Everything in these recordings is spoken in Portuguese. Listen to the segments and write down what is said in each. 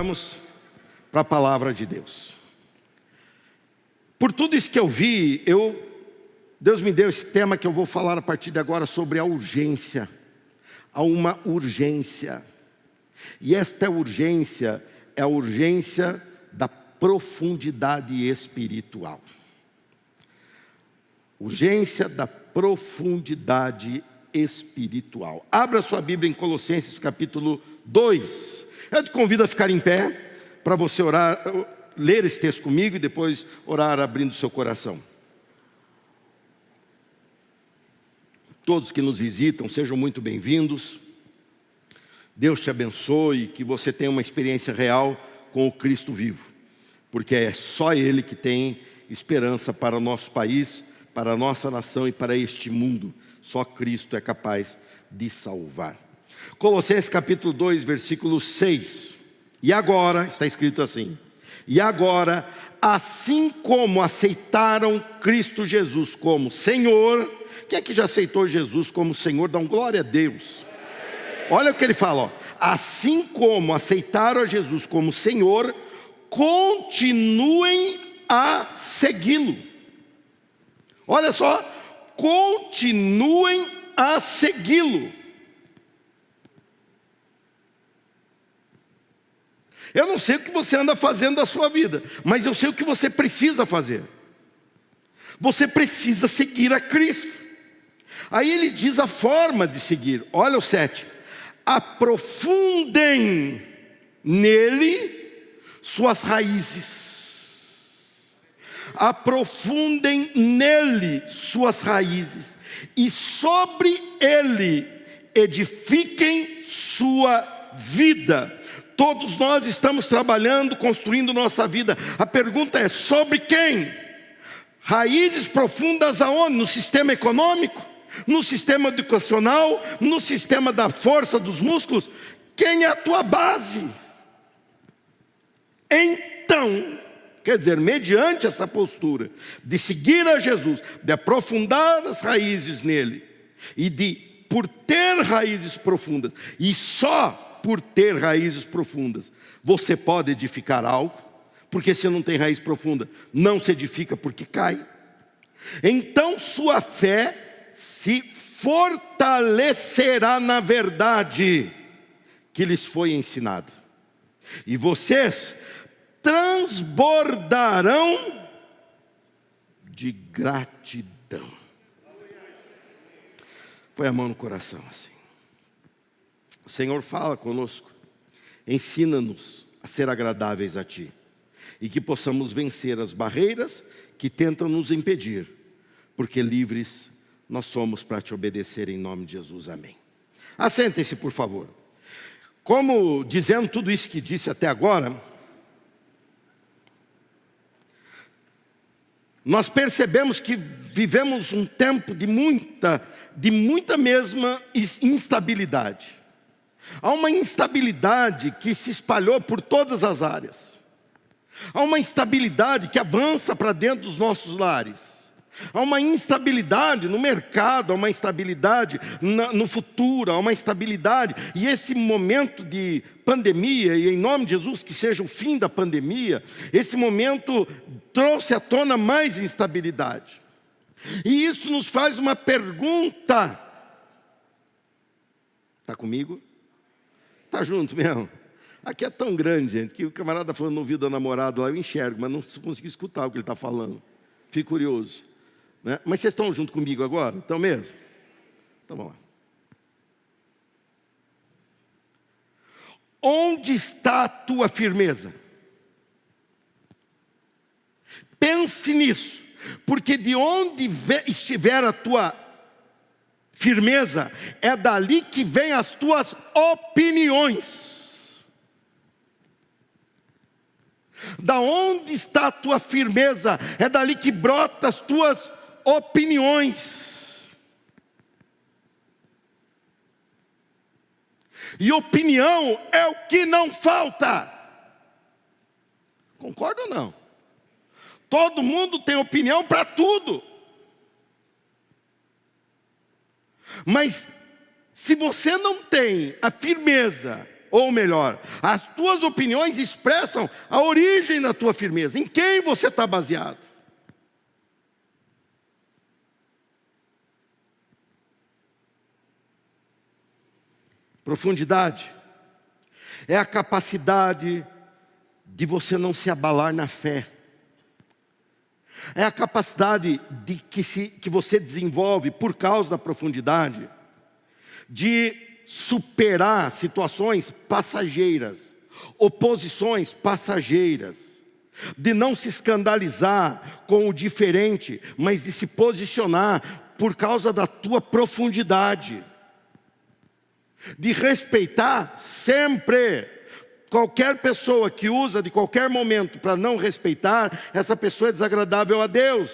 vamos para a palavra de Deus. Por tudo isso que eu vi, Deus me deu esse tema que eu vou falar a partir de agora sobre a urgência. Há uma urgência. E esta urgência é a urgência da profundidade espiritual. Urgência da profundidade espiritual. Abra sua Bíblia em Colossenses capítulo 2. Eu te convido a ficar em pé para você orar, ler esse texto comigo e depois orar abrindo seu coração. Todos que nos visitam, sejam muito bem-vindos. Deus te abençoe, que você tenha uma experiência real com o Cristo vivo, porque é só Ele que tem esperança para o nosso país, para a nossa nação e para este mundo. Só Cristo é capaz de salvar. Colossenses capítulo 2, versículo 6. E agora, está escrito assim: e agora, assim como aceitaram Cristo Jesus como Senhor. Quem é que já aceitou Jesus como Senhor? Dá um glória a Deus. Olha o que ele fala, ó. Assim como aceitaram a Jesus como Senhor, continuem a segui-lo. Olha só, continuem a segui-lo. Eu não sei o que você anda fazendo da sua vida, mas eu sei o que você precisa fazer. Você precisa seguir a Cristo. Aí ele diz a forma de seguir. Olha o 7. Aprofundem nele suas raízes. Aprofundem nele suas raízes. E sobre ele edifiquem sua vida. Todos nós estamos trabalhando, construindo nossa vida. A pergunta é: sobre quem? Raízes profundas aonde? No sistema econômico? No sistema educacional? No sistema da força dos músculos? Quem é a tua base? Então, quer dizer, mediante essa postura de seguir a Jesus, de aprofundar as raízes nele, e por ter raízes profundas, e só por ter raízes profundas, você pode edificar algo, porque se não tem raiz profunda, não se edifica porque cai. Então sua fé se fortalecerá na verdade que lhes foi ensinada, e vocês transbordarão de gratidão. Põe a mão no coração assim. Senhor, fala conosco, ensina-nos a ser agradáveis a Ti, e que possamos vencer as barreiras que tentam nos impedir, porque livres nós somos para Te obedecer em nome de Jesus, amém. Assentem-se, por favor. Como dizendo tudo isso que disse até agora, nós percebemos que vivemos um tempo de muita mesma instabilidade. Há uma instabilidade que se espalhou por todas as áreas. Há uma instabilidade que avança para dentro dos nossos lares. Há uma instabilidade no mercado, há uma instabilidade no futuro, há uma instabilidade. E esse momento de pandemia, e em nome de Jesus que seja o fim da pandemia, esse momento trouxe à tona mais instabilidade. E isso nos faz uma pergunta. Está comigo? Está junto mesmo? Aqui é tão grande, gente, que o camarada falando no ouvido da namorada lá, eu enxergo, mas não consigo escutar o que ele está falando. Fico curioso, né? Mas vocês estão junto comigo agora? Estão mesmo? Então vamos lá. Onde está a tua firmeza? Pense nisso, porque de onde estiver a tua firmeza, é dali que vem as tuas opiniões. Da onde está a tua firmeza, é dali que brota as tuas opiniões. E opinião é o que não falta. Concorda ou não? Todo mundo tem opinião para tudo. Mas se você não tem a firmeza Ou melhor, as tuas opiniões expressam a origem da tua firmeza. Em quem você está baseado? Profundidade é a capacidade de você não se abalar na fé. É a capacidade que você desenvolve por causa da profundidade de superar situações passageiras, oposições passageiras, de não se escandalizar com o diferente, mas de se posicionar por causa da tua profundidade, de respeitar sempre. Qualquer pessoa que usa de qualquer momento para não respeitar, essa pessoa é desagradável a Deus.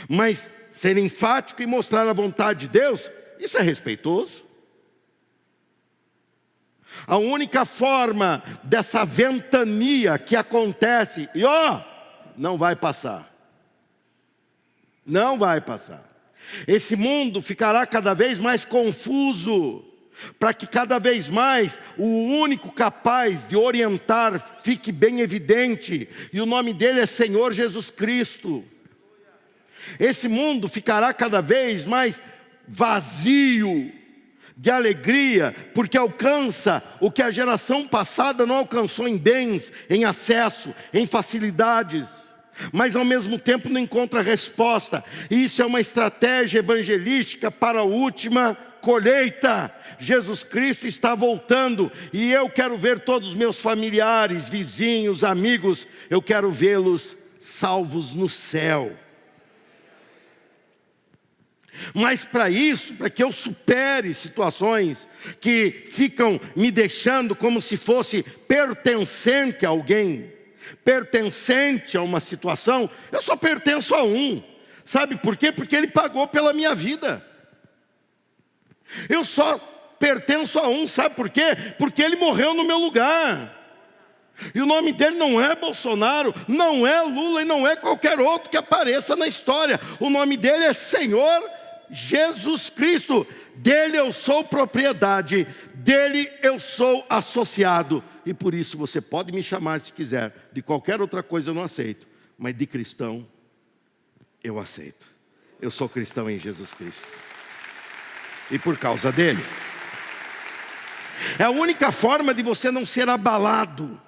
Mas ser enfático e mostrar a vontade de Deus, isso é respeitoso. A única forma dessa ventania que acontece, não vai passar. Não vai passar. Esse mundo ficará cada vez mais confuso, para que cada vez mais o único capaz de orientar fique bem evidente, e o nome dele é Senhor Jesus Cristo. Esse mundo ficará cada vez mais vazio de alegria, porque alcança o que a geração passada não alcançou em bens, em acesso, em facilidades, mas ao mesmo tempo não encontra resposta. E isso é uma estratégia evangelística para a última colheita. Jesus Cristo está voltando, e eu quero ver todos os meus familiares, vizinhos, amigos, eu quero vê-los salvos no céu. Mas para isso, para que eu supere situações que ficam me deixando como se fosse pertencente a alguém, pertencente a uma situação, eu só pertenço a um. Sabe por quê? Porque ele pagou pela minha vida. Eu só pertenço a um, sabe por quê? Porque ele morreu no meu lugar. E o nome dele não é Bolsonaro, não é Lula e não é qualquer outro que apareça na história. O nome dele é Senhor Jesus Cristo. Dele eu sou propriedade, dele eu sou associado. E por isso você pode me chamar se quiser. De qualquer outra coisa eu não aceito, mas de cristão eu aceito. Eu sou cristão em Jesus Cristo. E por causa dele. É a única forma de você não ser abalado.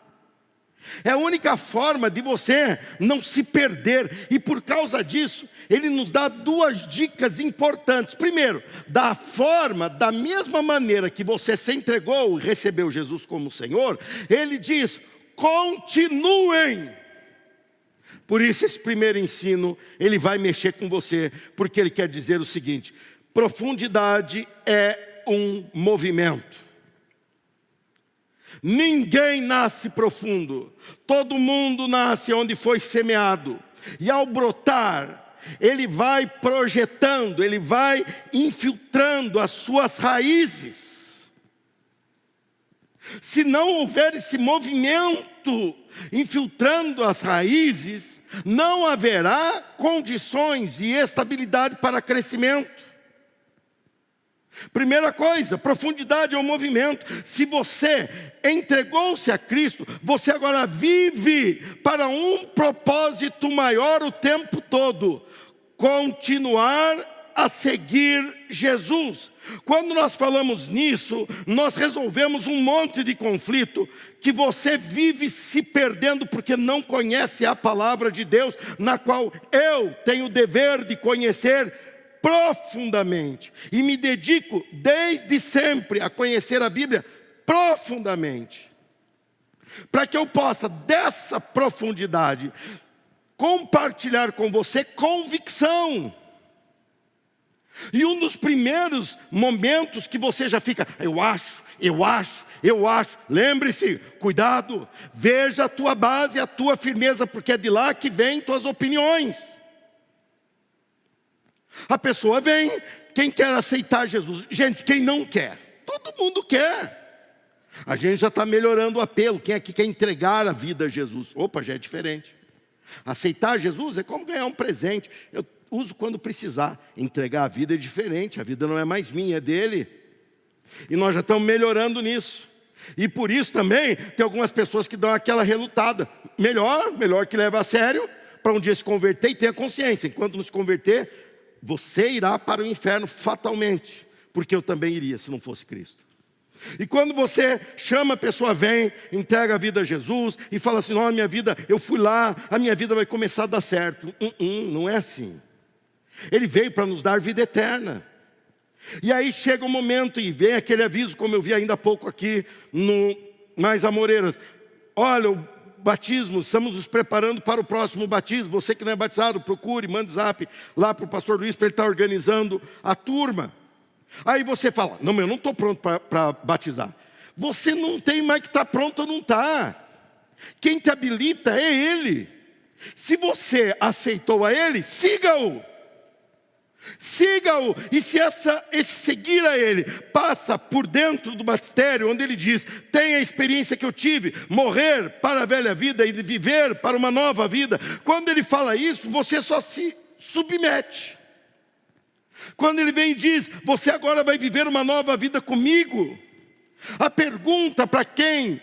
É a única forma de você não se perder. E por causa disso, ele nos dá duas dicas importantes. Primeiro, da mesma maneira que você se entregou e recebeu Jesus como Senhor, ele diz: continuem. Por isso esse primeiro ensino, ele vai mexer com você, porque ele quer dizer o seguinte: profundidade é um movimento. Ninguém nasce profundo, todo mundo nasce onde foi semeado, e ao brotar, ele vai projetando, ele vai infiltrando as suas raízes. Se não houver esse movimento infiltrando as raízes, não haverá condições e estabilidade para crescimento. Primeira coisa, profundidade é um movimento. Se você entregou-se a Cristo, você agora vive para um propósito maior o tempo todo: continuar a seguir Jesus. Quando nós falamos nisso, nós resolvemos um monte de conflito que você vive se perdendo porque não conhece a palavra de Deus, na qual eu tenho o dever de conhecer profundamente, e me dedico desde sempre a conhecer a Bíblia profundamente, para que eu possa dessa profundidade compartilhar com você convicção. E um dos primeiros momentos que você já fica: eu acho, lembre-se, cuidado, veja a tua base, a tua firmeza, porque é de lá que vêm tuas opiniões. A pessoa vem, quem quer aceitar Jesus? Gente, quem não quer? Todo mundo quer. A gente já está melhorando o apelo. Quem é que quer entregar a vida a Jesus? Opa, já é diferente. Aceitar Jesus é como ganhar um presente. Eu uso quando precisar. Entregar a vida é diferente. A vida não é mais minha, é dele. E nós já estamos melhorando nisso. E por isso também tem algumas pessoas que dão aquela relutada. Melhor que leve a sério, para um dia se converter e tenha consciência. Enquanto não se converter, você irá para o inferno fatalmente. Porque eu também iria se não fosse Cristo. E quando você chama a pessoa, vem, entrega a vida a Jesus e fala assim, minha vida, eu fui lá, a minha vida vai começar a dar certo. Não é assim. Ele veio para nos dar vida eterna. E aí chega o momento e vem aquele aviso, como eu vi ainda há pouco aqui no Mais Amoreiras. Olha, o batismo, estamos nos preparando para o próximo batismo. Você que não é batizado, procure, mande zap lá para o pastor Luiz, para ele estar organizando a turma. Aí você fala, eu não estou pronto para batizar. Você não tem mais que estar pronto ou não está. Quem te habilita é Ele. Se você aceitou a Ele, siga-o. Siga-o. E se esse seguir a Ele passa por dentro do batistério, onde Ele diz, tenha a experiência que eu tive, morrer para a velha vida e viver para uma nova vida. Quando Ele fala isso, você só se submete. Quando Ele vem e diz, você agora vai viver uma nova vida comigo. A pergunta para quem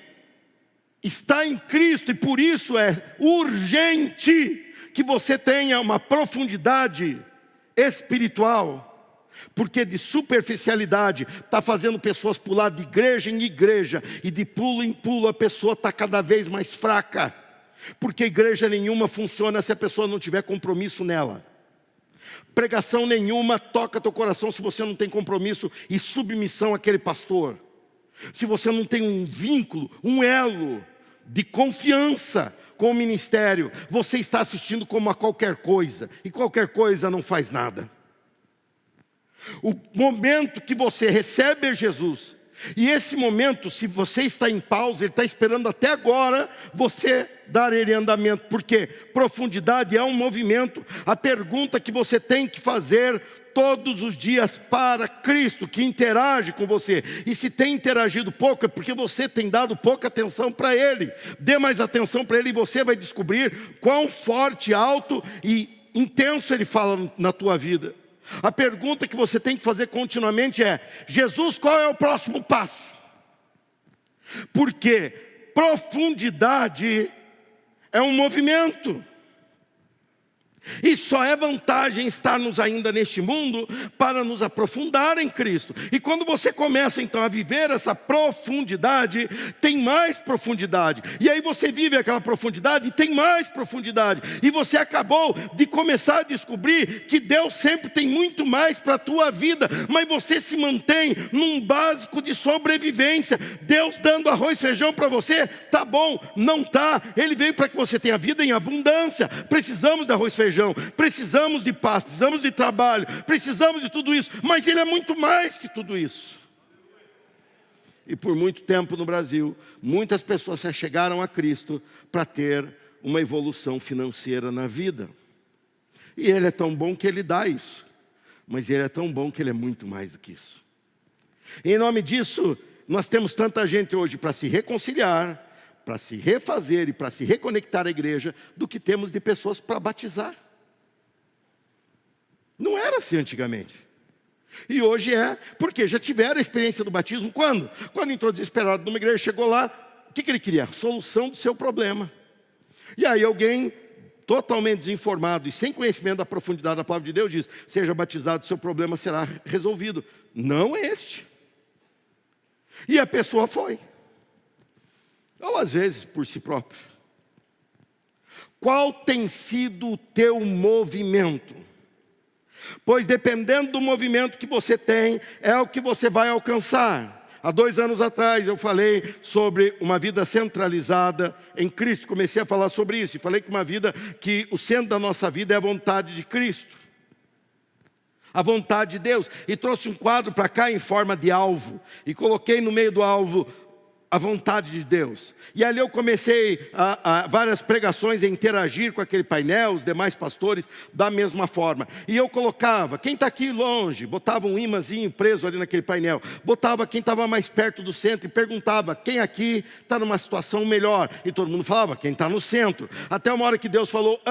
está em Cristo, e por isso é urgente que você tenha uma profundidade espiritual, porque de superficialidade está fazendo pessoas pular de igreja em igreja, e de pulo em pulo a pessoa está cada vez mais fraca, porque igreja nenhuma funciona se a pessoa não tiver compromisso nela. Pregação nenhuma toca teu coração se você não tem compromisso e submissão àquele pastor. Se você não tem um vínculo, um elo de confiança com o ministério, você está assistindo como a qualquer coisa, e qualquer coisa não faz nada. O momento que você recebe Jesus, e esse momento, se você está em pausa, Ele está esperando até agora você dar Ele andamento, porque profundidade é um movimento. A pergunta que você tem que fazer todos os dias para Cristo, que interage com você, e se tem interagido pouco, é porque você tem dado pouca atenção para Ele. Dê mais atenção para Ele e você vai descobrir quão forte, alto e intenso Ele fala na tua vida. A pergunta que você tem que fazer continuamente é, Jesus, qual é o próximo passo? Porque profundidade é um movimento. E só é vantagem estarmos ainda neste mundo para nos aprofundar em Cristo. E quando você começa então a viver essa profundidade, tem mais profundidade. E aí você vive aquela profundidade e tem mais profundidade. E você acabou de começar a descobrir que Deus sempre tem muito mais para a tua vida. Mas você se mantém num básico de sobrevivência. Deus dando arroz e feijão para você, tá bom, não tá. Ele veio para que você tenha vida em abundância. Precisamos de arroz e feijão. Precisamos de paz, precisamos de trabalho, precisamos de tudo isso, mas Ele é muito mais que tudo isso. E por muito tempo no Brasil, muitas pessoas se chegaram a Cristo para ter uma evolução financeira na vida. E Ele é tão bom que Ele dá isso, mas Ele é tão bom que Ele é muito mais do que isso. E em nome disso, nós temos tanta gente hoje para se reconciliar, para se refazer e para se reconectar à igreja, do que temos de pessoas para batizar. Não era assim antigamente. E hoje é, porque já tiveram a experiência do batismo. Quando? Quando entrou desesperado numa igreja, chegou lá, o que ele queria? Solução do seu problema. E aí alguém totalmente desinformado e sem conhecimento da profundidade da palavra de Deus diz, seja batizado, seu problema será resolvido. Não este. E a pessoa foi. Ou às vezes por si próprio. Qual tem sido o teu movimento? Pois dependendo do movimento que você tem, é o que você vai alcançar. Há 2 anos atrás eu falei sobre uma vida centralizada em Cristo. Comecei a falar sobre isso e falei que uma vida que o centro da nossa vida é a vontade de Cristo. A vontade de Deus. E trouxe um quadro para cá em forma de alvo. E coloquei no meio do alvo a vontade de Deus. E ali eu comecei a várias pregações a interagir com aquele painel, os demais pastores da mesma forma. E eu colocava, quem está aqui longe, botava um imãzinho preso ali naquele painel, botava quem estava mais perto do centro e perguntava, quem aqui está numa situação melhor? E todo mundo falava, quem está no centro. Até uma hora que Deus falou,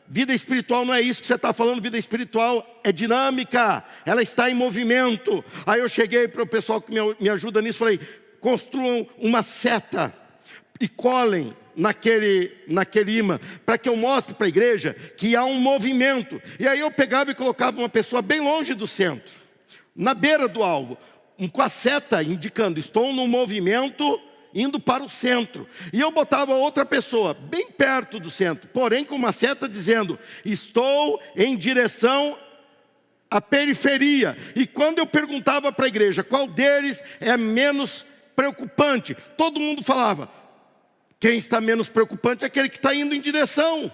Vida espiritual não é isso que você está falando. Vida espiritual é dinâmica, ela está em movimento. Aí eu cheguei para o pessoal que me ajuda nisso, falei: construam uma seta e colhem naquele imã, para que eu mostre para a igreja que há um movimento. E aí eu pegava e colocava uma pessoa bem longe do centro, na beira do alvo, com a seta indicando: estou no movimento indo para o centro. E eu botava outra pessoa bem perto do centro, porém com uma seta dizendo: estou em direção à periferia. E quando eu perguntava para a igreja qual deles é menos preocupante, todo mundo falava: quem está menos preocupante é aquele que está indo em direção.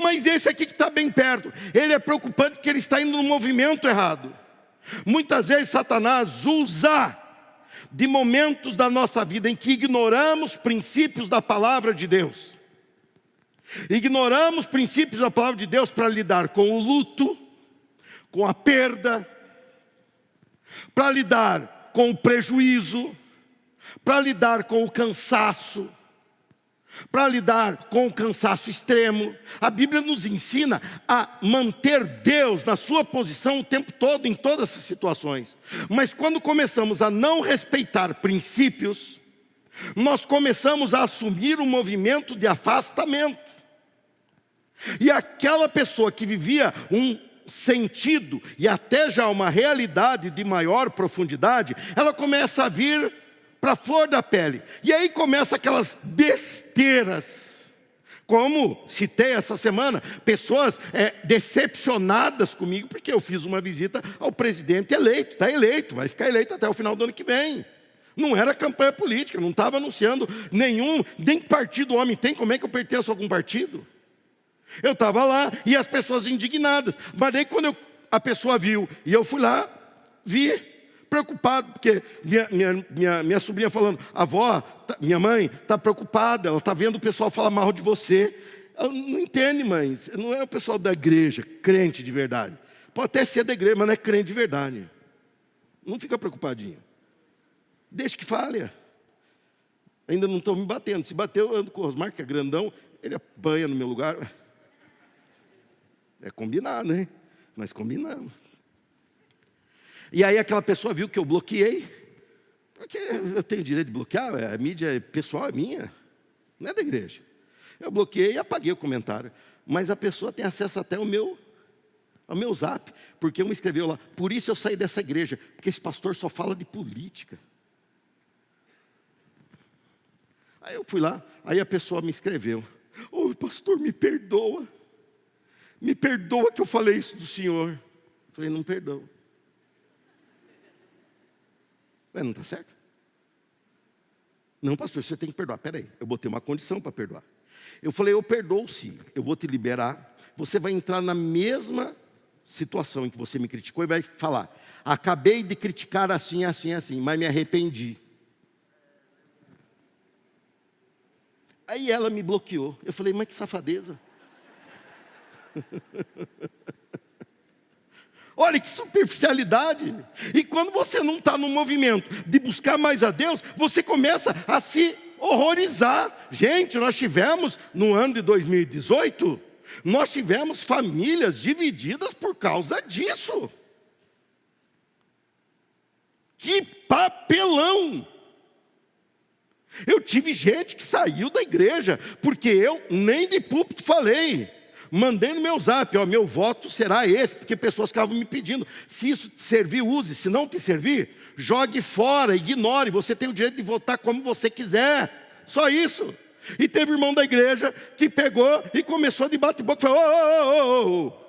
Mas esse aqui que está bem perto, ele é preocupante porque ele está indo no movimento errado. Muitas vezes Satanás usa de momentos da nossa vida em que ignoramos princípios da palavra de Deus. Ignoramos princípios da palavra de Deus para lidar com o luto, com a perda, para lidar com o prejuízo, para lidar com o cansaço, para lidar com o cansaço extremo. A Bíblia nos ensina a manter Deus na sua posição o tempo todo, em todas as situações. Mas quando começamos a não respeitar princípios, nós começamos a assumir um movimento de afastamento. E aquela pessoa que vivia um sentido e até já uma realidade de maior profundidade, ela começa a vir para a flor da pele. E aí começa aquelas besteiras, como citei essa semana, pessoas decepcionadas comigo, porque eu fiz uma visita ao presidente eleito. Está eleito, vai ficar eleito até o final do ano que vem. Não era campanha política, não estava anunciando nem partido o homem tem. Como é que eu pertenço a algum partido? Eu estava lá e as pessoas indignadas. Mas daí quando a pessoa viu, e eu fui lá, vi, preocupado, porque minha sobrinha falando: avó, minha mãe está preocupada, ela está vendo o pessoal falar mal de você. Ela não entende, mãe, não é o pessoal da igreja, crente de verdade. Pode até ser da igreja, mas não é crente de verdade. Não fica preocupadinha. Deixa que falha. Ainda não estão me batendo. Se bater, eu ando com o Osmar, que é grandão, ele apanha no meu lugar. É combinado, né? Nós combinamos. E aí aquela pessoa viu que eu bloqueei, porque eu tenho direito de bloquear, a mídia pessoal é minha, não é da igreja. Eu bloqueei e apaguei o comentário. Mas a pessoa tem acesso até ao meu zap, porque um escreveu lá: por isso eu saí dessa igreja, porque esse pastor só fala de política. Aí eu fui lá, aí a pessoa me escreveu: ô pastor, me perdoa que eu falei isso do senhor. Eu falei: não perdoo. Não está certo? Não, pastor, você tem que perdoar. Peraí, eu botei uma condição para perdoar. Eu falei: eu perdoo sim, eu vou te liberar. Você vai entrar na mesma situação em que você me criticou e vai falar: acabei de criticar assim, assim, assim, mas me arrependi. Aí ela me bloqueou. Eu falei: mas que safadeza. Olha que superficialidade. E quando você não está no movimento de buscar mais a Deus, você começa a se horrorizar. Gente, nós tivemos no ano de 2018, nós tivemos famílias divididas por causa disso. Que papelão! Eu tive gente que saiu da igreja, porque eu nem de púlpito falei. Mandei no meu zap: ó, meu voto será esse, porque pessoas ficavam me pedindo. Se isso te servir, use. Se não te servir, jogue fora, ignore. Você tem o direito de votar como você quiser. Só isso. E teve irmão da igreja que pegou e começou a debate boca e falou: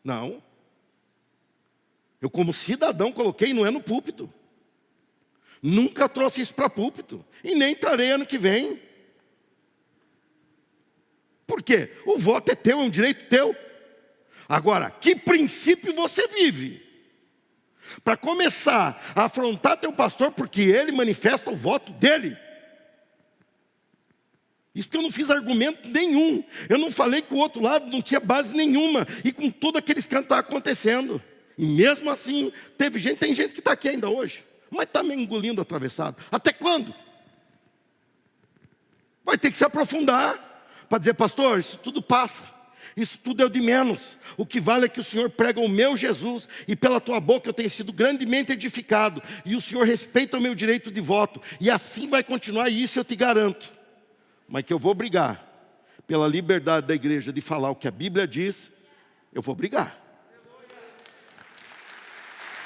não. Eu como cidadão coloquei, não é no púlpito. Nunca trouxe isso para púlpito. E nem trarei ano que vem. Por quê? O voto é teu, é um direito teu. Agora, que princípio você vive? Para começar a afrontar teu pastor porque ele manifesta o voto dele. Isso que eu não fiz argumento nenhum. Eu não falei que o outro lado não tinha base nenhuma. E com tudo aquele escândalo está acontecendo. E mesmo assim, tem gente que está aqui ainda hoje. Mas está me engolindo atravessado. Até quando? Vai ter que se aprofundar. para dizer: pastor, isso tudo passa, isso tudo é o de menos. O que vale é que o Senhor prega o meu Jesus, e pela tua boca eu tenho sido grandemente edificado, e o Senhor respeita o meu direito de voto, e assim vai continuar, e isso eu te garanto. Mas que eu vou brigar pela liberdade da igreja de falar o que a Bíblia diz, eu vou brigar.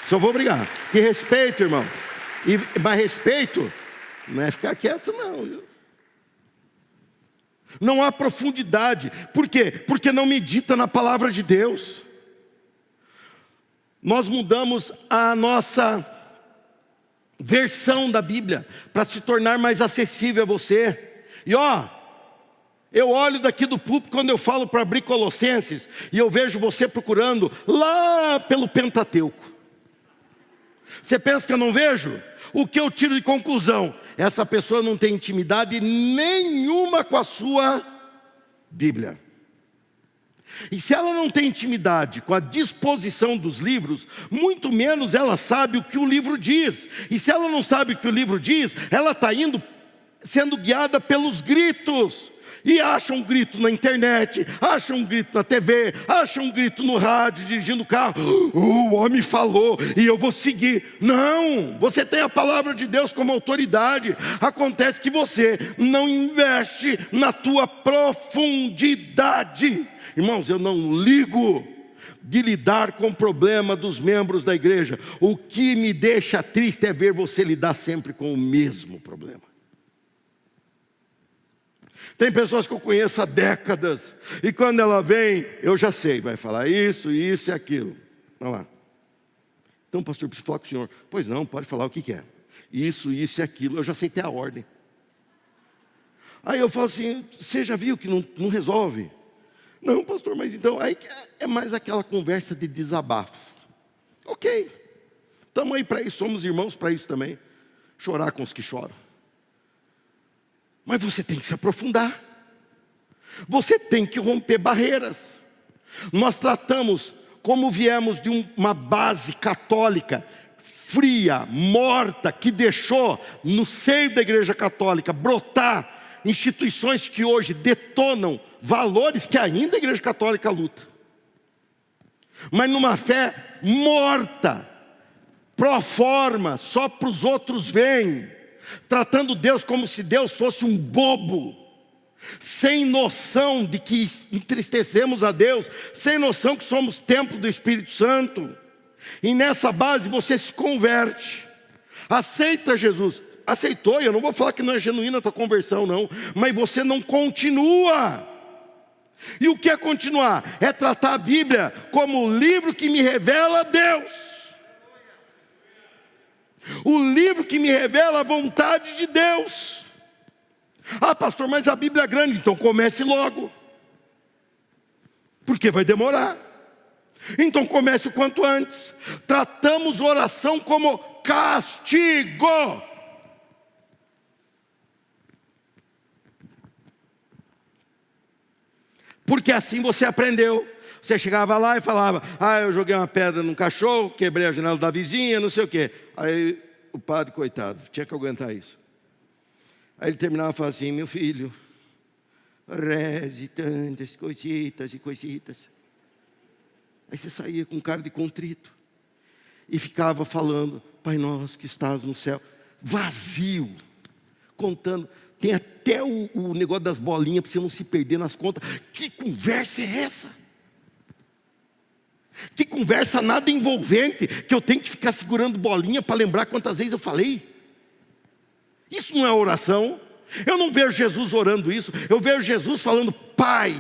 Se eu vou brigar, que respeito, irmão. Mas respeito não é ficar quieto, não, viu? Não há profundidade. Por quê? Porque não medita na palavra de Deus. Nós mudamos a nossa versão da Bíblia para se tornar mais acessível a você. E eu olho daqui do púlpito quando eu falo para abrir Colossenses, e eu vejo você procurando lá pelo Pentateuco. Você pensa que eu não vejo? O que eu tiro de conclusão? Essa pessoa não tem intimidade nenhuma com a sua Bíblia. E se ela não tem intimidade com a disposição dos livros, muito menos ela sabe o que o livro diz. E se ela não sabe o que o livro diz, ela está sendo guiada pelos gritos. E acha um grito na internet, acha um grito na TV, acha um grito no rádio, dirigindo o carro. O homem falou e eu vou seguir. Não, você tem a palavra de Deus como autoridade. Acontece que você não investe na tua profundidade. Irmãos, eu não ligo de lidar com o problema dos membros da igreja. O que me deixa triste é ver você lidar sempre com o mesmo problema. Tem pessoas que eu conheço há décadas, e quando ela vem, eu já sei, vai falar isso, isso e aquilo. Vamos lá. Então, pastor, preciso falar com o senhor. Pois não, pode falar o que quer. Isso, isso e aquilo, eu já sei ter a ordem. Aí eu falo assim: você já viu que não resolve? Não, pastor, mas então, aí é mais aquela conversa de desabafo. Ok, estamos aí para isso, somos irmãos para isso também. Chorar com os que choram. Mas você tem que se aprofundar. Você tem que romper barreiras. Nós tratamos, como viemos de uma base católica fria, morta, que deixou no seio da igreja católica brotar instituições que hoje detonam valores que ainda a igreja católica luta. Mas numa fé morta, pro forma, só para os outros verem. Tratando Deus como se Deus fosse um bobo, sem noção de que entristecemos a Deus, sem noção que somos templo do Espírito Santo. E nessa base você se converte, aceita Jesus. Aceitou, eu não vou falar que não é genuína a tua conversão não, mas você não continua. E o que é continuar? É tratar a Bíblia como o livro que me revela Deus. O livro que me revela a vontade de Deus. Ah, pastor, mas a Bíblia é grande. Então comece logo, porque vai demorar. Então comece o quanto antes. Tratamos oração como castigo. Porque assim você aprendeu. Você chegava lá e falava: eu joguei uma pedra num cachorro, quebrei a janela da vizinha, não sei o quê. Aí o padre, coitado, tinha que aguentar isso. Aí ele terminava e falava assim: meu filho, reze tantas coisitas e coisitas. Aí você saía com cara de contrito e ficava falando: Pai nosso que estás no céu. Vazio, contando. Tem até o negócio das bolinhas para você não se perder nas contas. Que conversa é essa? Que conversa nada envolvente, que eu tenho que ficar segurando bolinha para lembrar quantas vezes eu falei. Isso não é oração. Eu não vejo Jesus orando isso. Eu vejo Jesus falando: Pai,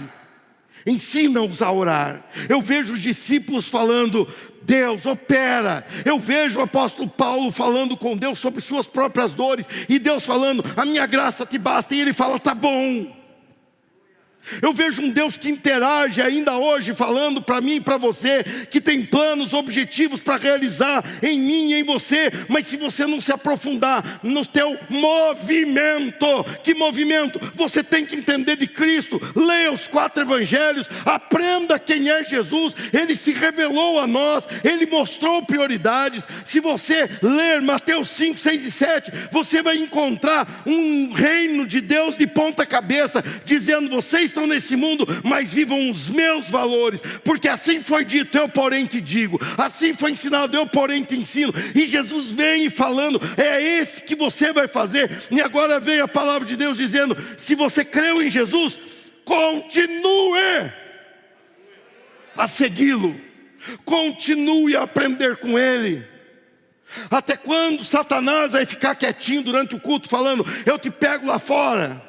ensina-os a orar. Eu vejo os discípulos falando: Deus, opera. Eu vejo o apóstolo Paulo falando com Deus sobre suas próprias dores, e Deus falando: a minha graça te basta. E ele fala: tá bom. Eu vejo um Deus que interage ainda hoje, falando para mim e para você, que tem planos, objetivos para realizar em mim e em você. Mas se você não se aprofundar no teu movimento, que movimento? Você tem que entender de Cristo. Leia os 4 evangelhos, aprenda quem é Jesus. Ele se revelou a nós, Ele mostrou prioridades. Se você ler Mateus 5, 6 e 7, você vai encontrar um reino de Deus de ponta cabeça, dizendo: vocês existam nesse mundo, mas vivam os meus valores, porque assim foi dito, eu porém te digo, assim foi ensinado, eu porém te ensino. E Jesus vem falando, é esse que você vai fazer. E agora vem a palavra de Deus dizendo, se você creu em Jesus, continue a segui-lo, continue a aprender com Ele. Até quando Satanás vai ficar quietinho durante o culto falando, eu te pego lá fora?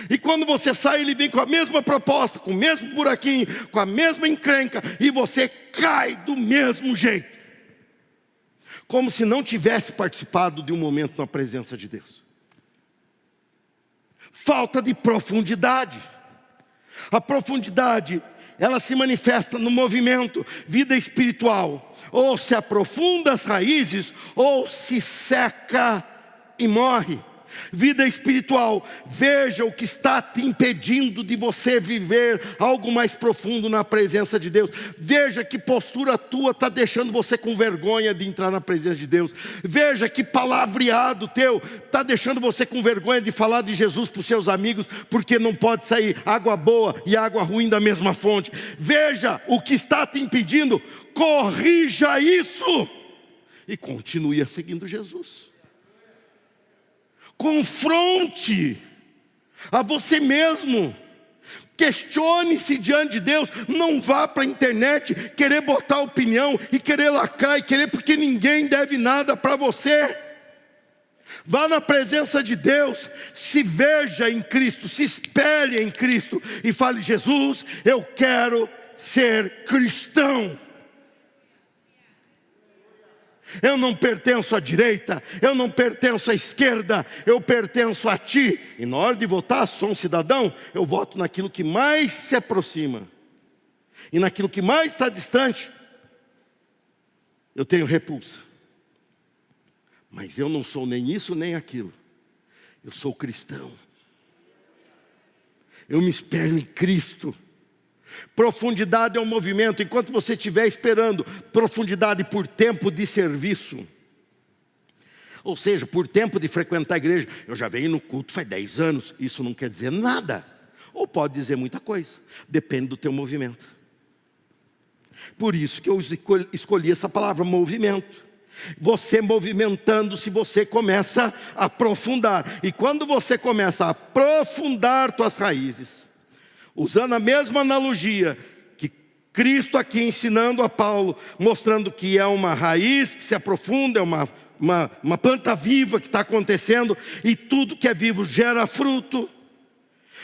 E quando você sai, ele vem com a mesma proposta, com o mesmo buraquinho, com a mesma encrenca, e você cai do mesmo jeito, como se não tivesse participado de um momento na presença de Deus. Falta de profundidade. A profundidade, ela se manifesta no movimento, vida espiritual. Ou se aprofunda as raízes, ou se seca e morre. Vida espiritual, veja o que está te impedindo de você viver algo mais profundo na presença de Deus. Veja que postura tua está deixando você com vergonha de entrar na presença de Deus. Veja que palavreado teu está deixando você com vergonha de falar de Jesus para os seus amigos, porque não pode sair água boa e água ruim da mesma fonte. Veja o que está te impedindo, corrija isso e continue a seguindo Jesus. Confronte a você mesmo. Questione-se diante de Deus. Não vá para a internet querer botar opinião e querer lacrar e querer, porque ninguém deve nada para você. Vá na presença de Deus, se veja em Cristo, se espelhe em Cristo e fale, Jesus, eu quero ser cristão. Eu não pertenço à direita, eu não pertenço à esquerda, eu pertenço a Ti. E na hora de votar, sou um cidadão, eu voto naquilo que mais se aproxima. E naquilo que mais está distante, eu tenho repulsa. Mas eu não sou nem isso nem aquilo. Eu sou cristão. Eu me espelho em Cristo. Profundidade é um movimento. Enquanto você estiver esperando profundidade por tempo de serviço, ou seja, por tempo de frequentar a igreja, eu já venho no culto faz 10 anos, isso não quer dizer nada, ou pode dizer muita coisa, depende do teu movimento. Por isso que eu escolhi essa palavra, movimento. Você movimentando-se, você começa a aprofundar. E quando você começa a aprofundar tuas raízes, usando a mesma analogia que Cristo aqui ensinando a Paulo, mostrando que é uma raiz que se aprofunda, é uma planta viva que está acontecendo, e tudo que é vivo gera fruto.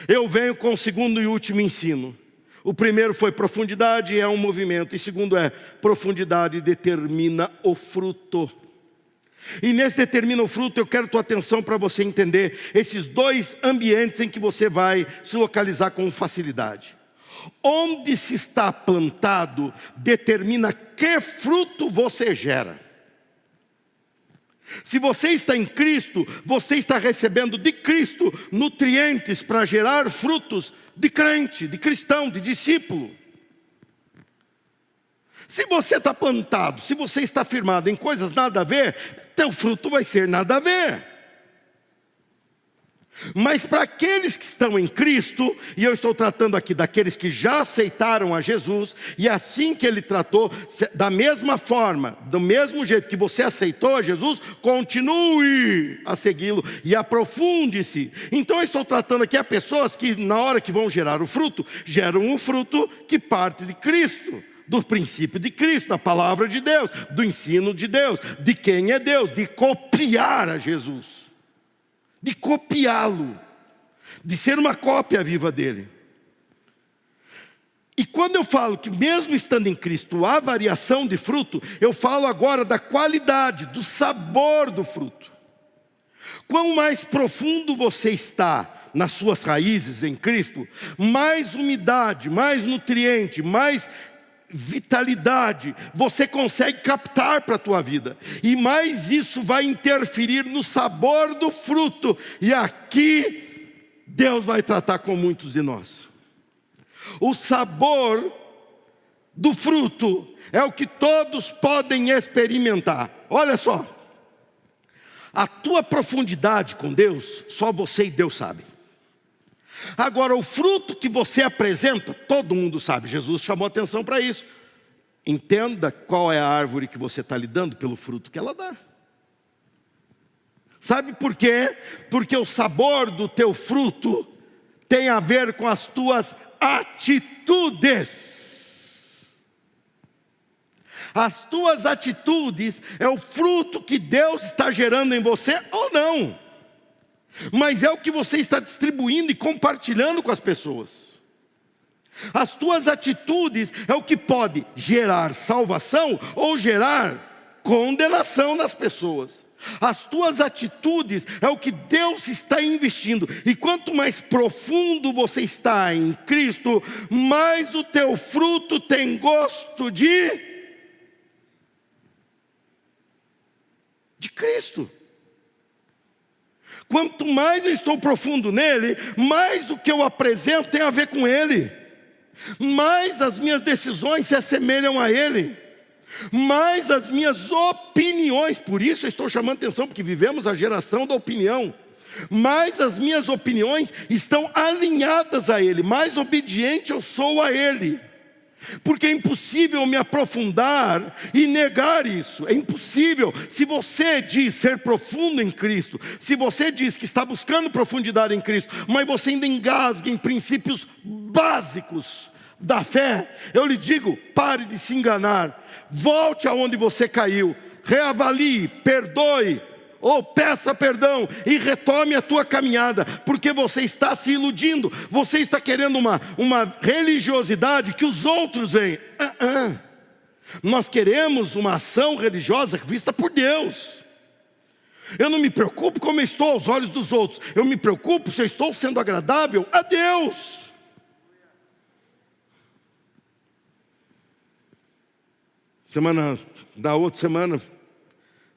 Eu venho com o segundo e último ensino. O primeiro foi profundidade, é um movimento, e segundo é profundidade determina o fruto. E nesse determina o fruto, eu quero tua atenção para você entender esses dois ambientes em que você vai se localizar com facilidade. Onde se está plantado determina que fruto você gera. Se você está em Cristo, você está recebendo de Cristo nutrientes para gerar frutos de crente, de cristão, de discípulo. Se você está plantado, se você está firmado em coisas nada a ver, teu fruto vai ser nada a ver. Mas para aqueles que estão em Cristo, e eu estou tratando aqui daqueles que já aceitaram a Jesus, e assim que Ele tratou, da mesma forma, do mesmo jeito que você aceitou a Jesus, continue a segui-lo e aprofunde-se. Então eu estou tratando aqui a pessoas que na hora que vão gerar o fruto, geram um fruto que parte de Cristo, do princípio de Cristo, da palavra de Deus, do ensino de Deus, de quem é Deus, de copiar a Jesus, de copiá-lo, de ser uma cópia viva dele. E quando eu falo que mesmo estando em Cristo há variação de fruto, eu falo agora da qualidade, do sabor do fruto. Quanto mais profundo você está nas suas raízes em Cristo, mais umidade, mais nutriente, mais vitalidade você consegue captar para a tua vida, e mais isso vai interferir no sabor do fruto. E aqui Deus vai tratar com muitos de nós. O sabor do fruto é o que todos podem experimentar. Olha só, a tua profundidade com Deus, só você e Deus sabem. Agora, o fruto que você apresenta, todo mundo sabe, Jesus chamou atenção para isso. Entenda qual é a árvore que você está lidando pelo fruto que ela dá. Sabe por quê? Porque o sabor do teu fruto tem a ver com as tuas atitudes. As tuas atitudes é o fruto que Deus está gerando em você ou não. Mas é o que você está distribuindo e compartilhando com as pessoas. As tuas atitudes é o que pode gerar salvação ou gerar condenação nas pessoas. As tuas atitudes é o que Deus está investindo. E quanto mais profundo você está em Cristo, mais o teu fruto tem gosto de Cristo. Quanto mais eu estou profundo nele, mais o que eu apresento tem a ver com ele. Mais as minhas decisões se assemelham a ele. Mais as minhas opiniões, por isso eu estou chamando atenção, porque vivemos a geração da opinião. Mais as minhas opiniões estão alinhadas a ele, mais obediente eu sou a ele. Porque é impossível me aprofundar e negar isso. É impossível. Se você diz ser profundo em Cristo, se você diz que está buscando profundidade em Cristo, mas você ainda engasga em princípios básicos da fé, eu lhe digo, pare de se enganar. Volte aonde você caiu, reavalie, perdoe, ou peça perdão e retome a tua caminhada, porque você está se iludindo, você está querendo uma religiosidade que os outros veem. Nós queremos uma ação religiosa vista por Deus. Eu não me preocupo como eu estou aos olhos dos outros, eu me preocupo se eu estou sendo agradável a Deus. Da outra semana,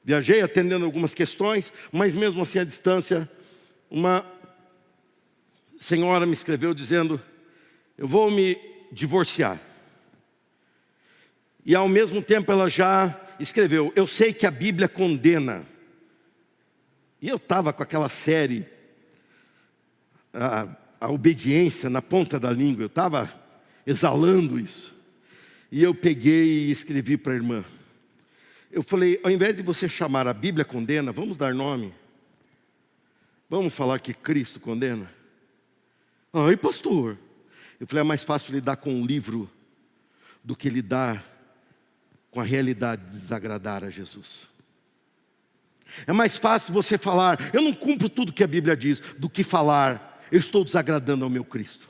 viajei atendendo algumas questões, mas mesmo assim à distância, uma senhora me escreveu dizendo: eu vou me divorciar. E ao mesmo tempo ela já escreveu: eu sei que a Bíblia condena. E eu estava com aquela série, a obediência na ponta da língua, eu estava exalando isso. E eu peguei e escrevi para a irmã. Eu falei, ao invés de você chamar a Bíblia condena, vamos dar nome. Vamos falar que Cristo condena. Ai, pastor. Eu falei, é mais fácil lidar com um livro do que lidar com a realidade de desagradar a Jesus. É mais fácil você falar, eu não cumpro tudo que a Bíblia diz, do que falar, eu estou desagradando ao meu Cristo.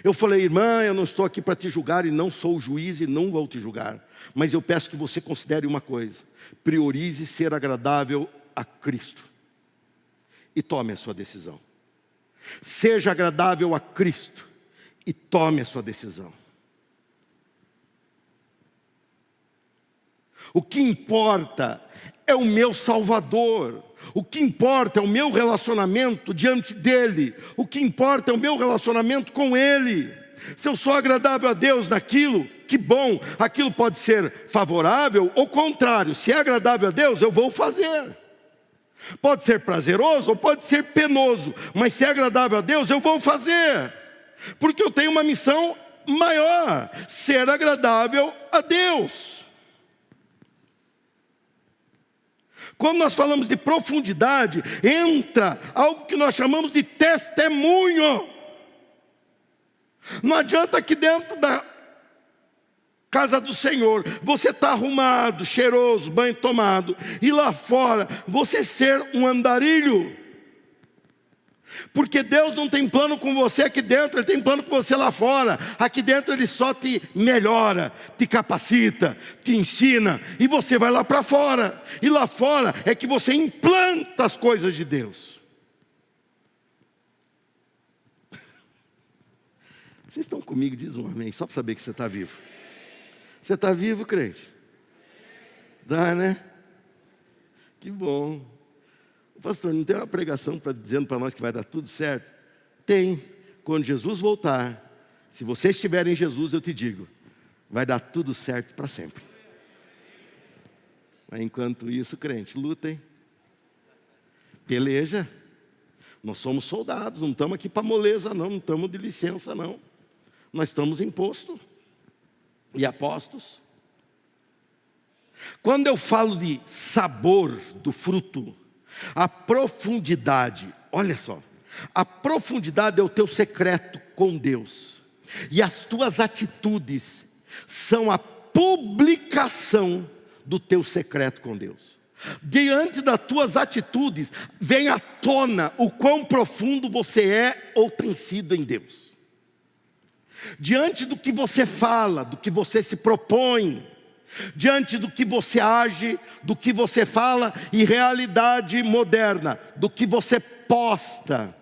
Eu falei, irmã, eu não estou aqui para te julgar e não sou juiz e não vou te julgar. Mas eu peço que você considere uma coisa: priorize ser agradável a Cristo e tome a sua decisão. Seja agradável a Cristo e tome a sua decisão. O que importa é o meu Salvador. O que importa é o meu relacionamento diante dEle. O que importa é o meu relacionamento com Ele. Se eu sou agradável a Deus naquilo, que bom. Aquilo pode ser favorável ou contrário. Se é agradável a Deus, eu vou fazer. Pode ser prazeroso ou pode ser penoso. Mas se é agradável a Deus, eu vou fazer. Porque eu tenho uma missão maior: ser agradável a Deus. Quando nós falamos de profundidade, entra algo que nós chamamos de testemunho. Não adianta que dentro da casa do Senhor você está arrumado, cheiroso, banho tomado, e lá fora você ser um andarilho. Porque Deus não tem plano com você aqui dentro, Ele tem plano com você lá fora. Aqui dentro Ele só te melhora, te capacita, te ensina, e você vai lá para fora. E lá fora é que você implanta as coisas de Deus. Vocês estão comigo? Diz um amém, só para saber que você está vivo. Você está vivo, crente? Dá, né? Que bom. Pastor, não tem uma pregação dizendo para nós que vai dar tudo certo? Tem. Quando Jesus voltar, se você estiver em Jesus, eu te digo, vai dar tudo certo para sempre. Mas enquanto isso, crente, lutem, peleja, Nós somos soldados, não estamos aqui para moleza não estamos de licença não. Nós estamos em posto e apostos. Quando eu falo de sabor do fruto, a profundidade, olha só, a profundidade é o teu secreto com Deus, e as tuas atitudes são a publicação do teu secreto com Deus. Diante das tuas atitudes, vem à tona o quão profundo você é ou tem sido em Deus. Diante do que você fala, do que você se propõe, diante do que você age, do que você fala, e realidade moderna, do que você posta.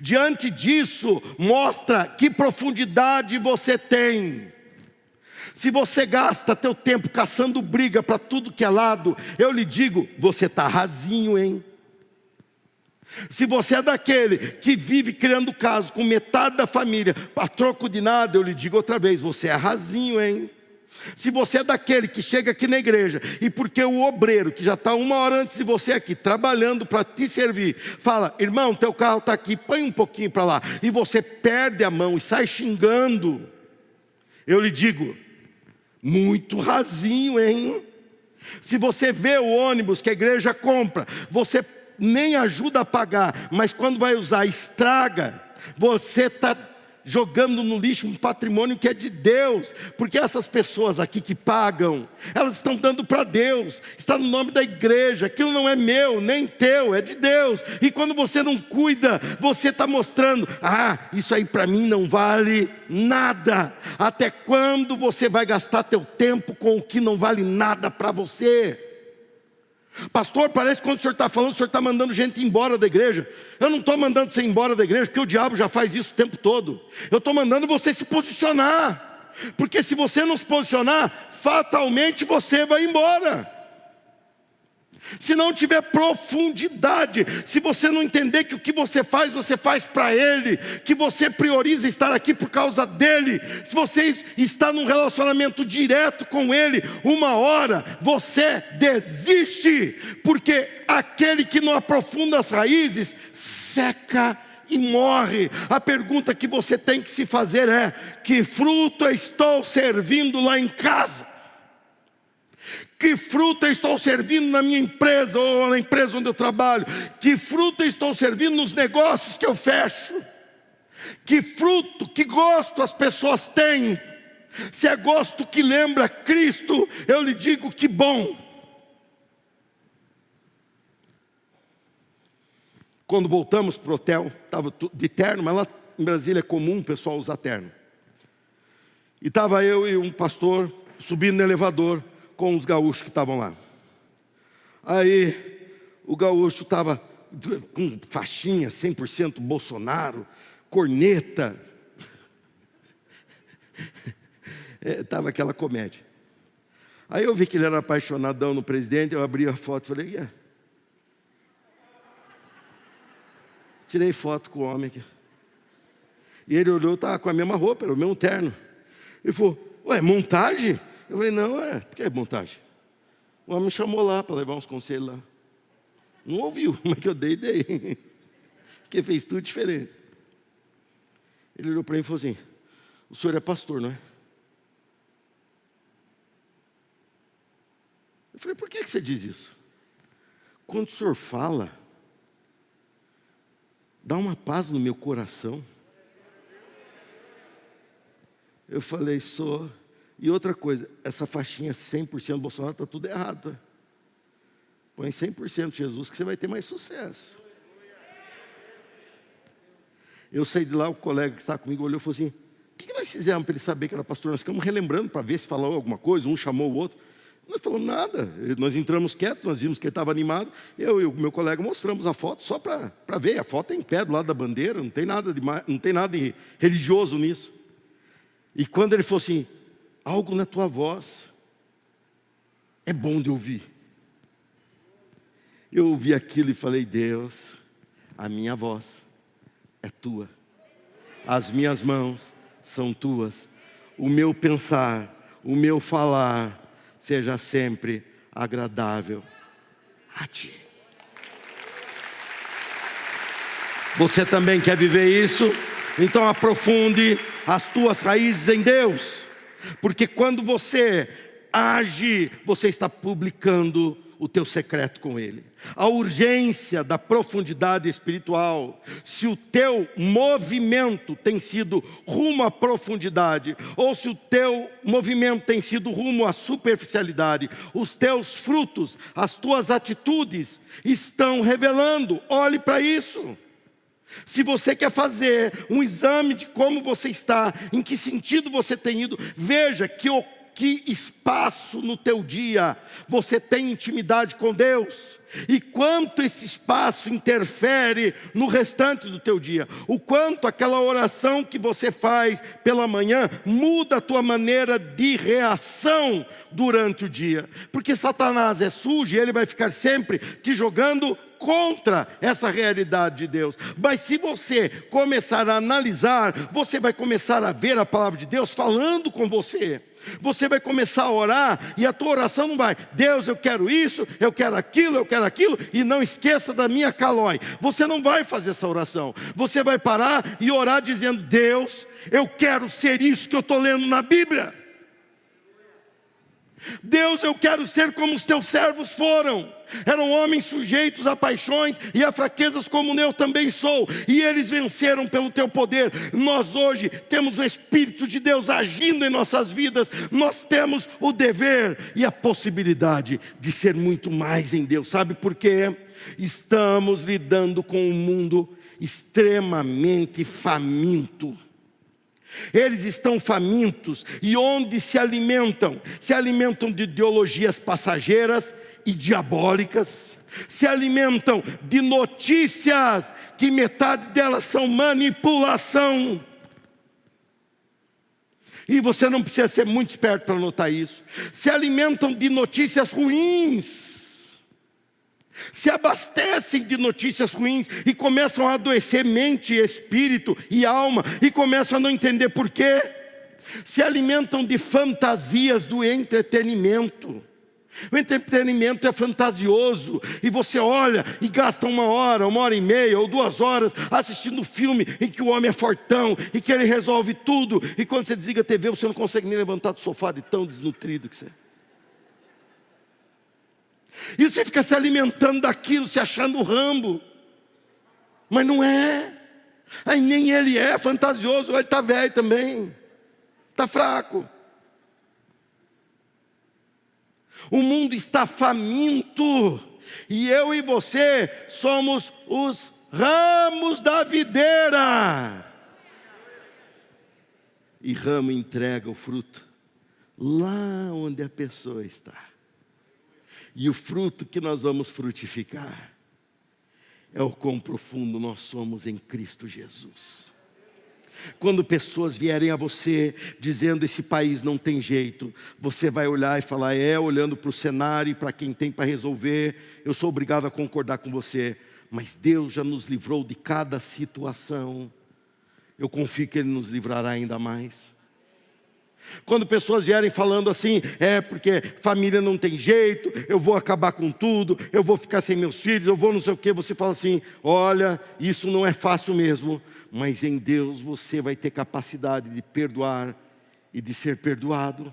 Diante disso, mostra que profundidade você tem. Se você gasta teu tempo caçando briga para tudo que é lado, eu lhe digo, você está rasinho, hein? Se você é daquele que vive criando caso com metade da família, a troco de nada, eu lhe digo outra vez, você é rasinho, hein? Se você é daquele que chega aqui na igreja, e porque o obreiro, que já está 1 hora antes de você aqui, trabalhando para te servir, fala, irmão, teu carro está aqui, põe um pouquinho para lá, e você perde a mão e sai xingando, eu lhe digo, muito rasinho, hein? Se você vê o ônibus que a igreja compra, você nem ajuda a pagar, mas quando vai usar, estraga, você está jogando no lixo um patrimônio que é de Deus, porque essas pessoas aqui que pagam, elas estão dando para Deus, está no nome da igreja, aquilo não é meu, nem teu, é de Deus, e quando você não cuida, você está mostrando, isso aí para mim não vale nada. Até quando você vai gastar teu tempo com o que não vale nada para você? Pastor, parece que quando o senhor está falando, o senhor está mandando gente embora da igreja. Eu não estou mandando você embora da igreja, porque o diabo já faz isso o tempo todo. Eu estou mandando você se posicionar, porque se você não se posicionar, fatalmente você vai embora. Se não tiver profundidade, se você não entender que o que você faz para Ele, que você prioriza estar aqui por causa dEle, se você está num relacionamento direto com Ele, uma hora você desiste, porque aquele que não aprofunda as raízes, seca e morre. A pergunta que você tem que se fazer é, que fruto eu estou servindo lá em casa? Que fruta estou servindo na minha empresa, ou na empresa onde eu trabalho? Que fruta estou servindo nos negócios que eu fecho? Que fruto, que gosto as pessoas têm? Se é gosto que lembra Cristo, eu lhe digo que bom. Quando voltamos para o hotel, estava de terno, mas lá em Brasília é comum o pessoal usar terno. E estava eu e um pastor subindo no elevador, com os gaúchos que estavam lá. Aí o gaúcho estava com faixinha, 100% Bolsonaro, corneta. Estava aquela comédia. Aí eu vi que ele era apaixonadão no presidente, eu abri a foto e falei, tirei foto com o homem aqui. E ele olhou, estava com a mesma roupa, era o mesmo terno. Ele falou, montagem? Eu falei, não, por que é montagem? O homem me chamou lá para levar uns conselhos lá. Não ouviu, mas que eu dei. Porque fez tudo diferente. Ele olhou para mim e falou assim, o senhor é pastor, não é? Eu falei, por que você diz isso? Quando o senhor fala, dá uma paz no meu coração. Eu falei, sou... E outra coisa, essa faixinha 100% Bolsonaro está tudo errado. Tá? Põe 100% Jesus que você vai ter mais sucesso. Eu saí de lá, o colega que estava comigo olhou e falou assim, o que nós fizemos para ele saber que era pastor? Nós ficamos relembrando para ver se falou alguma coisa, um chamou o outro. Não falamos nada, nós entramos quietos, nós vimos que ele estava animado. Eu e o meu colega mostramos a foto só para ver. A foto é em pé do lado da bandeira, não tem nada de religioso nisso. E quando ele falou assim, algo na tua voz é bom de ouvir. Eu ouvi aquilo e falei, Deus, a minha voz é tua, as minhas mãos são tuas, o meu pensar, o meu falar, seja sempre agradável a ti. Você também quer viver isso? Então aprofunde as tuas raízes em Deus. Porque quando você age, você está publicando o teu secreto com Ele. A urgência da profundidade espiritual. Se o teu movimento tem sido rumo à profundidade, ou se o teu movimento tem sido rumo à superficialidade, os teus frutos, as tuas atitudes estão revelando. Olhe para isso. Se você quer fazer um exame de como você está, em que sentido você tem ido, veja que espaço no teu dia você tem intimidade com Deus, e quanto esse espaço interfere no restante do teu dia, o quanto aquela oração que você faz pela manhã muda a tua maneira de reação durante o dia, porque Satanás é sujo e ele vai ficar sempre te jogando contra essa realidade de Deus. Mas se você começar a analisar, você vai começar a ver a palavra de Deus falando com você. Você vai começar a orar e a tua oração não vai: Deus, eu quero isso, eu quero aquilo, e não esqueça da minha calói. Você não vai fazer essa oração. Você vai parar e orar dizendo: Deus, eu quero ser isso que eu estou lendo na Bíblia. Deus, eu quero ser como os teus servos foram. Eram homens sujeitos a paixões e a fraquezas como eu também sou, e eles venceram pelo teu poder. Nós hoje temos o Espírito de Deus agindo em nossas vidas. Nós temos o dever e a possibilidade de ser muito mais em Deus. Sabe por quê? Estamos lidando com um mundo extremamente faminto. Eles estão famintos, e onde se alimentam? Se alimentam de ideologias passageiras e diabólicas, se alimentam de notícias que metade delas são manipulação. E você não precisa ser muito esperto para notar isso. Se alimentam de notícias ruins, se abastecem de notícias ruins e começam a adoecer mente, espírito e alma, e começam a não entender por quê. Se alimentam de fantasias do entretenimento. O entretenimento é fantasioso, e você olha e gasta 1 hora, 1 hora e meia ou 2 horas assistindo um filme em que o homem é fortão e que ele resolve tudo, e quando você desliga a TV você não consegue nem levantar do sofá de tão desnutrido que você é. E você fica se alimentando daquilo, se achando Rambo. Mas não é. Aí nem ele é fantasioso, ele está velho também. Está fraco. O mundo está faminto. E eu e você somos os ramos da videira. E ramo entrega o fruto lá onde a pessoa está. E o fruto que nós vamos frutificar é o quão profundo nós somos em Cristo Jesus. Quando pessoas vierem a você dizendo: esse país não tem jeito, você vai olhar e falar: olhando para o cenário e para quem tem para resolver, eu sou obrigado a concordar com você, mas Deus já nos livrou de cada situação. Eu confio que Ele nos livrará ainda mais. Quando pessoas vierem falando assim: porque família não tem jeito, eu vou acabar com tudo, eu vou ficar sem meus filhos, eu vou não sei o que, você fala assim: olha, isso não é fácil mesmo, mas em Deus você vai ter capacidade de perdoar e de ser perdoado.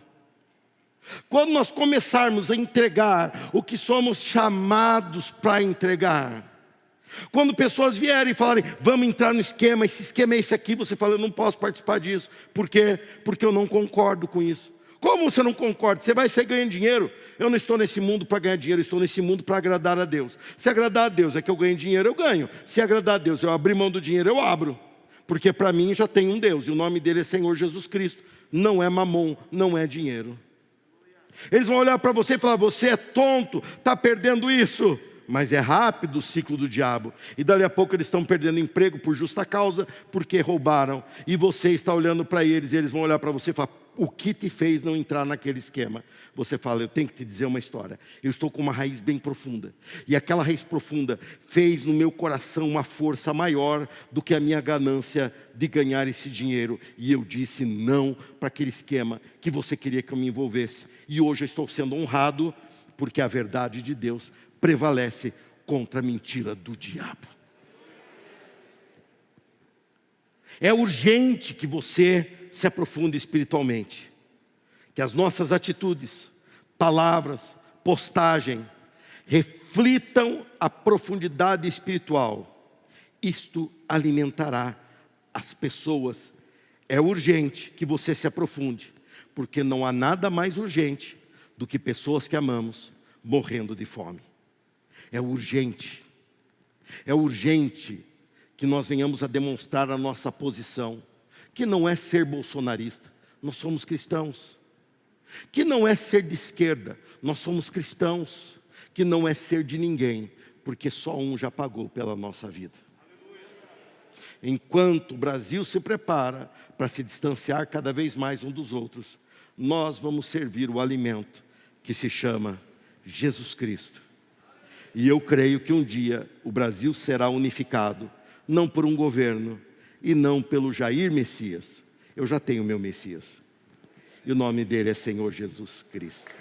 Quando nós começarmos a entregar o que somos chamados para entregar, quando pessoas vierem e falarem: vamos entrar no esquema, esse esquema é esse aqui, você fala: eu não posso participar disso. Por quê? Porque eu não concordo com isso. Como você não concorda? Você vai ser ganhando dinheiro. Eu não estou nesse mundo para ganhar dinheiro, eu estou nesse mundo para agradar a Deus. Se agradar a Deus é que eu ganho dinheiro, eu ganho. Se agradar a Deus, eu abrir mão do dinheiro, eu abro. Porque para mim já tem um Deus, e o nome dele é Senhor Jesus Cristo. Não é mamon, não é dinheiro. Eles vão olhar para você e falar: você é tonto, está perdendo isso. Mas é rápido o ciclo do diabo. E dali a pouco eles estão perdendo emprego por justa causa, porque roubaram. E você está olhando para eles, e eles vão olhar para você e falar: o que te fez não entrar naquele esquema? Você fala: eu tenho que te dizer uma história. Eu estou com uma raiz bem profunda, e aquela raiz profunda fez no meu coração uma força maior do que a minha ganância de ganhar esse dinheiro. E eu disse não para aquele esquema que você queria que eu me envolvesse. E hoje eu estou sendo honrado, porque a verdade de Deus prevalece contra a mentira do diabo. É urgente que você se aprofunde espiritualmente. Que as nossas atitudes, palavras, postagem, reflitam a profundidade espiritual. Isto alimentará as pessoas. É urgente que você se aprofunde, porque não há nada mais urgente do que pessoas que amamos morrendo de fome. É urgente que nós venhamos a demonstrar a nossa posição, que não é ser bolsonarista, nós somos cristãos. Que não é ser de esquerda, nós somos cristãos. Que não é ser de ninguém, porque só um já pagou pela nossa vida. Enquanto o Brasil se prepara para se distanciar cada vez mais um dos outros, nós vamos servir o alimento que se chama Jesus Cristo. E eu creio que um dia o Brasil será unificado, não por um governo e não pelo Jair Messias. Eu já tenho meu Messias. E o nome dele é Senhor Jesus Cristo.